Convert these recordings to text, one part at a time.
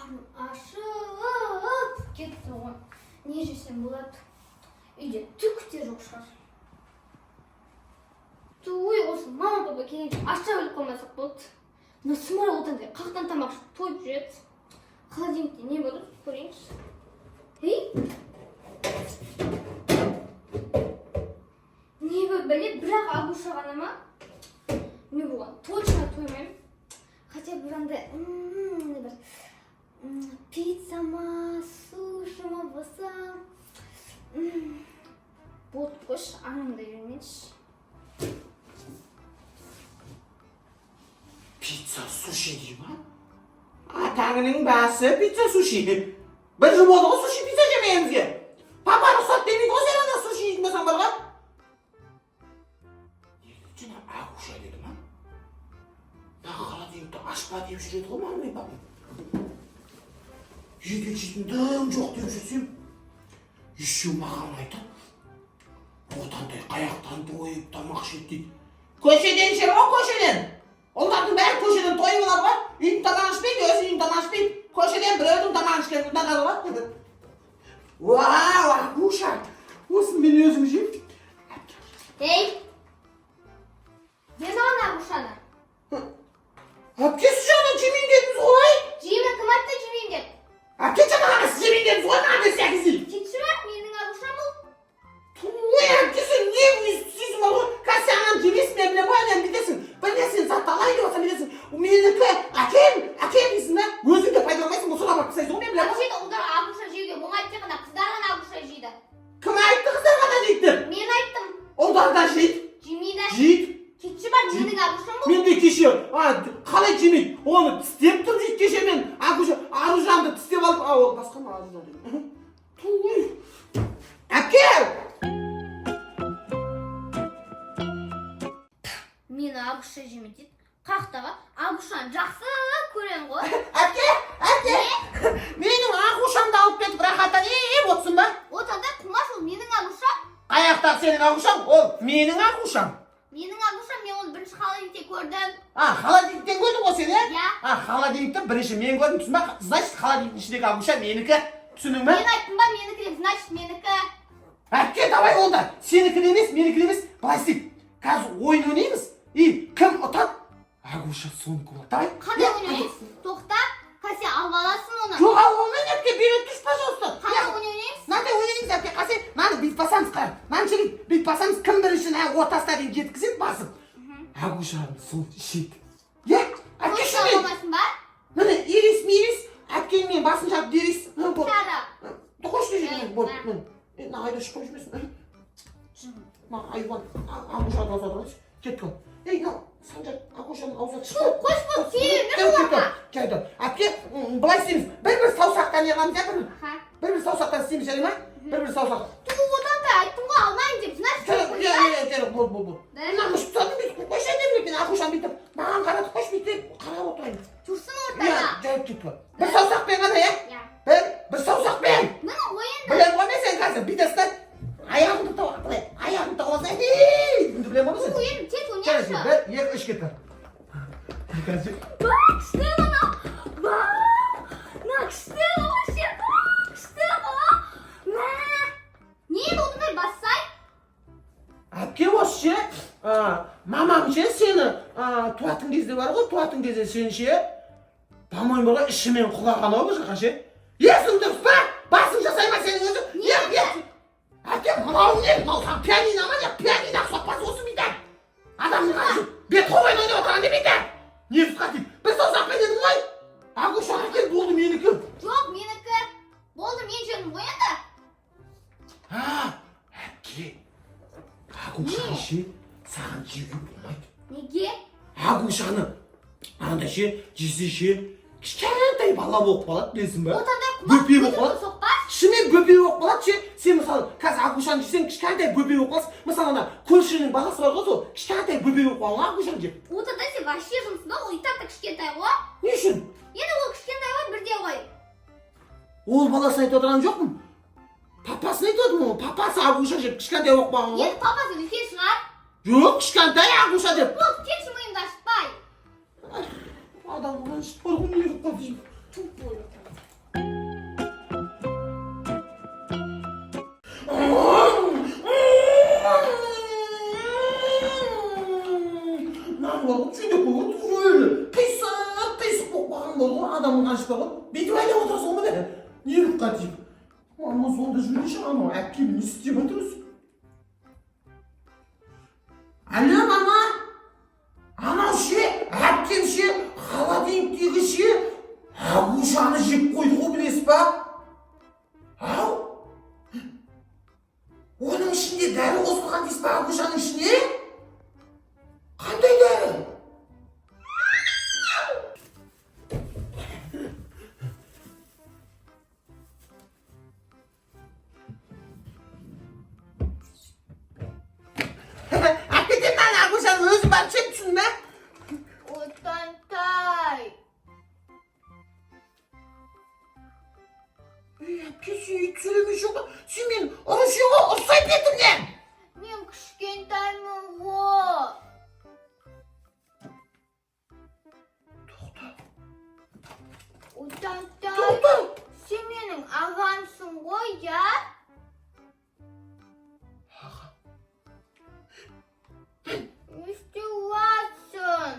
Karnım aşıp ketdi ғой. Ne жесем болады? Үйде түк те жоқ шығар. Туй, осы мама папа келгенше ашша өліп қалмасақ болды. Мына сұмырай отанда қақтан тамақ ішіп тойып жүреді. Холодильникте не бар? Көрейінші. Ей? Не бар білет, бірақ Агуша ғана ма? Мен бұған точно тоймаймын. Хотя бір андай пицца ма, суши ма болса болды қойшы, анамдай бермейінші. Pizza sushi değil mi? Atanın bası pizza sushi. Bir jıl oldu o sushi pizza jemeyemizge. Papa ruhsat demeydi o sen sushi yiyinmesen barga. Niye Aguşa dedim ha? Ya kala deyip de aşpa deyip jüredi o manmayı bak. Yedi çizdim çok deyip jürsem. Еще mağam aydı. Otantay kayaktan doyup tamak şetti. Köşeden şey o köşeden. Onların bäri köşeden toyular var. Üyün tamam içpeydi, özü üyün tamam içpeydi. Köşeden bir ödüm tamam içken bundan adı var. Vaaw, Aguşa. Olsun beni özüm jeyip. Hey! Ne zaman Aguşa'nı? Apke suçanı cimin dediniz olay. Cimin kımatta cimin деп. Apke çanağına siz cimin dediniz olay nerede sekizi? Кетшірек, менің Агушам бұл. Tuğay apkesi niye üstsüz malı? Kasyanın cimis memle bu önem bilesin. Bilesin zattalaydı olsa bilesin. O meniki akem дейсің да? Өзің де пайдаланмайсың бұл сұра бak кысайсың ол мен білемін. Вообще-то ұлдар Агуша жеуге болмайды тек қана қыздар ғана Агуша жейді. Кім айтты қыздар ғана жейді? Мен айттым. Ұлдар да жейді. Жемейді. Жейді. Кетші бар, менің Агушам бұл. Мен де кеше қалай жемейді? Оны тістеп тұр дейді кеше мен Аружанды тістеп алып ол басқа ма Аружан дейді. Туй. Әпке! Мені Агуша жемейді дейді. Қақтаға Агушаны жақсы көрем ғой. Әпке! Менің Агушамды алып кетіп рахаттан отсын ба? Отанда құмаш ол менің Агушам. Аяқтағы сенің Агушам, ол менің Агушам. Менің Агушам, мен оны бірінші холодильникте көрдім. Холодильниктен көрдің ғой сен, Иә. Холодильникті бірінші мен көрдім, түсін ба? Значит, холодильниктің ішіндегі Агуша менікі. Түсінің ба? Мен айттым ба, менікі деп, значит, менікі. Әпке, давай онда. Сенікі емес, менікі емес. Былай істейік. Қазір ойын ойнаймыз. Кім ұтады? Агуша соныкі болады. Давай. Қандай ойнаймыз? Тоқта, қасе алып аласың оны. Жоқ, алып алмайын, әпке, берет түс, пожалуйста. Қандай ойнаймыз? Мынандай ойнаймыз, әпке, қасе, мынаны бүйтіп басамыз, қара. Мынаны жігіт, бүйтіп басамыз, кім бірінші ортасына дейін жеткізеді, басып. Агушаны сол ішеді. Әпке, Қойшы шынымен. алмайсың ба? Міне, ерес, әпкеңмен басын жап дерес. Шара. Қойшы жегенмен, болды. Айда шықпай жүрмесін. Айуан, Агушаны аузына тұрайшы. Кетті. Санжар, Агушаны аузына шықпай. Қойшы болып сүйреніп оларға. Жайды. Әпке, былай істейміз. Бір саусақтан еғамыз, бір саусақтан істейміз, және ма? Бір саусақ. Отанда айттым ғой, алмайын деп, значит, Болды. Мына мұшып тұтадым бүйтіп, қойшы әдемін, мен Агушаны бүйтіп, маған қарады, қойшы бүйтіп, қарап отырайын. тұрсын ортада. Жайып кетті. Бір саусақпен ғана, бір саусақпен. Міне ойын. Білем ғой мен сен қазір, бүйтесің да, аяғымды тауасың, білем ғой сен. Бұл ойын тек ойнайшы. Бір, екі, үш кетті. Қазір. Күшті ғана. Күшті вообще, күшті ғана. Не отындай бассай? Әпке осы ше, мамам ше сені туатын кезде бар ғой, туатын кезде сен ше, по-моему ғой ішімен құлаған ау бұл жаққа ше. Есің дұрыс па? Басың жасай ма сенің өзің? Әпке, мынау не? Мынау саған пианино ма не? Пианино соқпасы осы бейді. Адамның қайсы Бетховен ойнап отырған не бейді? Не ұсқа дейіп? Бір саусақпен дедің ғой? Агуша әпке болды менікі. Жоқ, менікі. Болды, мен жерім ойында. Әпке, Агушаны ше, саған жеуге болмайды. Неге? Агушаны, анда ше, жесе ше, кішкентай бала болып қалады, білесің ба? Отанда Бөпе болып қалады. соқпас. Шынымен бөпе болып қалады ше. Сен мысалы, қазір Агушаны жесең кішкентай бөпе болып қаласың. Мысалы ана көршінің баласы бар ғой сол, кішкентай бөпе болып қалған Агушаны жеп. Отанда сен вообще жұмысың ба? Ол и так та кішкентай ғой. Не үшін? Енді ол кішкентай ғой, бірде ғой. Ол баласын айтып отырған жоқпын. Папасын айтып отырмын ғой. Папасы Агуша жеп кішкентай болып қалған ғой. Енді папасы үлкен шығар. Жоқ, кішкентай Агуша жеп. Болды, кетші миымды ашытпай. Адам бұған шықпар ғой, не қылып қалды. 퉁퉁 이렇게. 난 먹고 휴대폰을 둘 페이스북 막 먹고 адамın kanışpağı videoyla otursa mı ne? Niye kaçayım? Ama sonunda şunu şey ama akibini istiyor otursun. Alo mama. Ana şey, hakim şey, Xaladin'deki şey, ha bu şanı jip koyduğu bilesiz ba? Ha? Onun içinde deri koyduğun deysiz ba bu şanın içine? Qanday deri? Hakikaten ben bu şanı özüm ben çeksin be. 오딴따이. Kişi söylemiş yok. Şimdi oruşuyor olsaydı dedim ya. 면 кішкентаймын ғой. 오딴따이. Тоқта. сен менің ағамсың ғой, я? не істеп жатсың?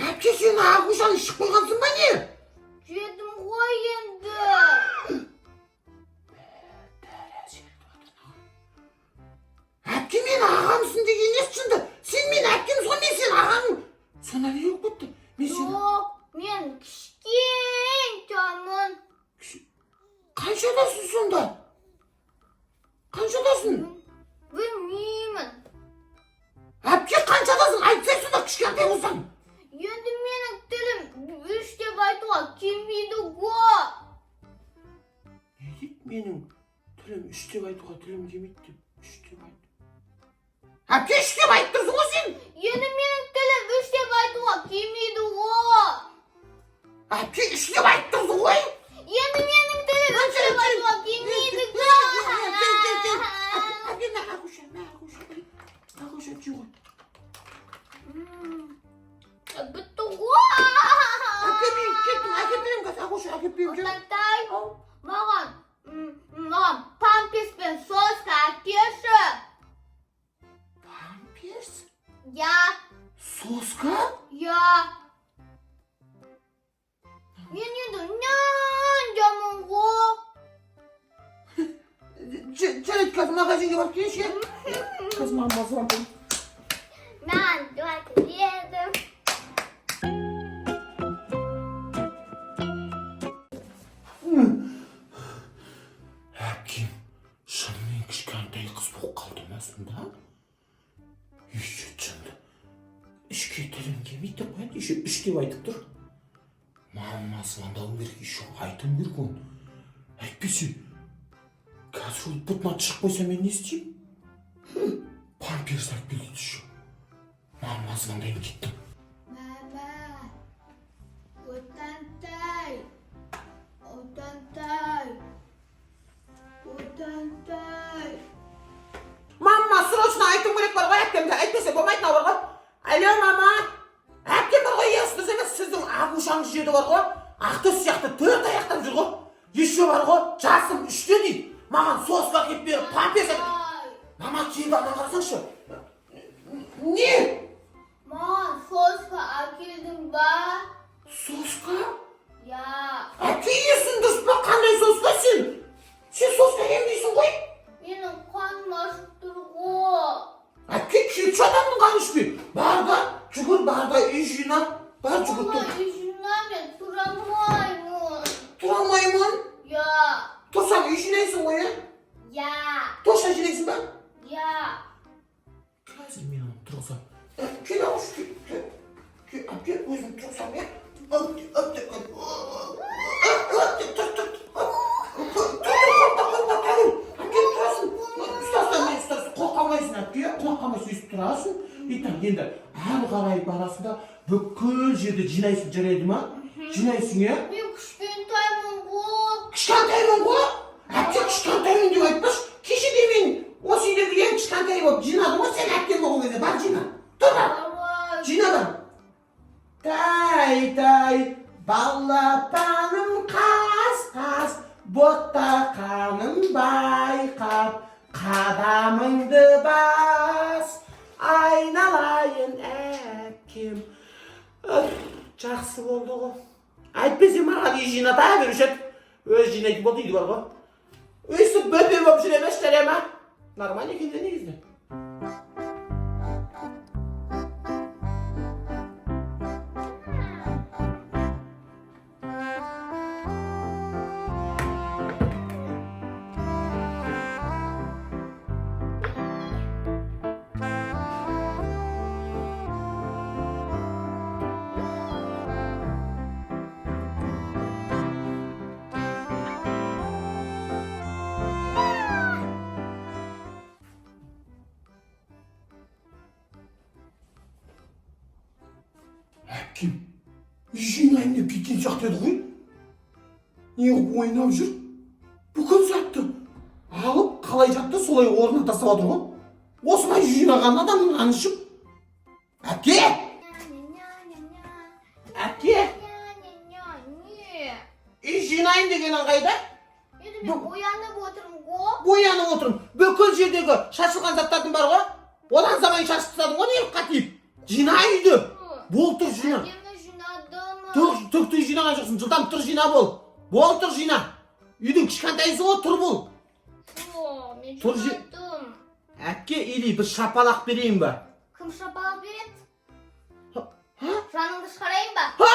Әпке сен ақушаны ішіп қойғансың ба не? жедім ғой енді. Әпке мен ағамсың деген естішінді. Сен мен әпкем сон мен сен ағаң. Сонда не болып кетті? Мен сен... жоқ, мен кішкентаймын. Қаншадасың сонда? Қаншадасың? білмеймін. Әпке қаншадасың? Айтсай сонда кішкентай болсаң. енді менің тілім үш деп айтуға келмейді ғой. Не дейді? Менің тілім үш деп айтуға тілім келмейді деп. Үш деп айт. Әпке үш деп айтып тұрсың ғой сен. енді менің тілім үш деп айтуға келмейді ғой. Әпке үш деп айтып тұрсың ғой. енді менің тілім үш деп айтуға келмейді ғой. бітті ғой. Отай, маған памперс пен соска әкелші. Памперс? я Соска? я мен енді нан ғой. Жарайды, қазір магазинге барып келші. Қазір мама звондайды. мен давайте едім. Әпкем шынымен кішкентай қыз болып қалды ма сонда? Еще шынды. Үшке тілім келмейді деп қояды, еще үш деп айтып тұр. Мама звондауым керек, еще айтуым керек оны. Әйтпесе, қазір ол бұтынан шығып қойса мен не істеймін? Памперс алып келді еще. Мама звондайын кеттім. мама, отантай, отантай, отантай. Мама, срочно айтуым керек бар ғой әпкемді, әйтпесе болмайтын бар ғой. Алло, мама. Әпкем бар ғой, естіңіз емес, сіздің ақушаңыз жеді бар ғой. Ақтөс сияқты төрт аяқтан жүр ғой. Еще бар ғой, жасым үште дейді. Маған соска кеп беріп, памперс әкеп. Мама, кейін баған қарасаңшы. Не? маған соска әкелдің ба? Соска? я Әпке есің дұрыс па? Қандай соска сен? Сен соска емдейсің ғой? менің қаным ашып тұр ғой. Әпке кетші адамның қаны ішпе. Бар да, жүгір, бар да, үй жинап. Бар жүгір мама, тұр. үйшіна мен тұра алмаймын. Тұра алмаймын. я Тұрсаң үй жинайсың ғой, е? я Точно жинайсың ба? я Қазір мен оны тұрғызам. Кел ауыз, кел, әпке өзің тұрғызам, е? Тұрасың, енді әрі қарай барасында бүкіл жерді жинайсың, жарайды ма? Жинайсың, е? мен кішкентаймын ғой. Кішкентаймын ғой? Әпке кішкентаймын деп айтпаш. Кеше де мен осы үйдегі ең кішкентай болып жинадым ғой, сен әпкем болған кезде бар жина. Тұр бар. давай. Жинадым. Тай, Балапаным қас-қас, боттақаным байқап, қадамыңды бас, айналайын әпкем. Жақсы болды ғой. Әйтпесе маған үй жината беруші еді. Өз жинайтын болды үйді бар ғой. Өйстіп бөпе болып жүре ме, іштәре ма? Нормально екен де негізді. Әпкем, үй жинайын деп кеткен сияқты еді ғой. Неғып ойнап жүр? Бүкіл сәтті алып, қалай жатты, солай орнына тастап отыр ғой. Осылай үй жинаған адамның анышып. Әпке! Әпке! Үй жинайын дегенің қайда? Енді мен боянып отырмын ғой. Боянып отырмын. Бүкіл жердегі шашылған заттардың бар ғой. Одан заман шашып тастадың ғой, неғып қатиып. Жина үйді. Бол тұр жина. Әкемді жинадым. Түк жинаған жоқсың, жылдам тұр жина бол. Бол тұр жина. Үйдің кішкентайсы ғой, тұр бол. Мен Тұр жинадым. Әпке, или бір шапалақ берейін ба? Кім шапалақ береді? Ха? Жаныңды шығарайын ба? Ха!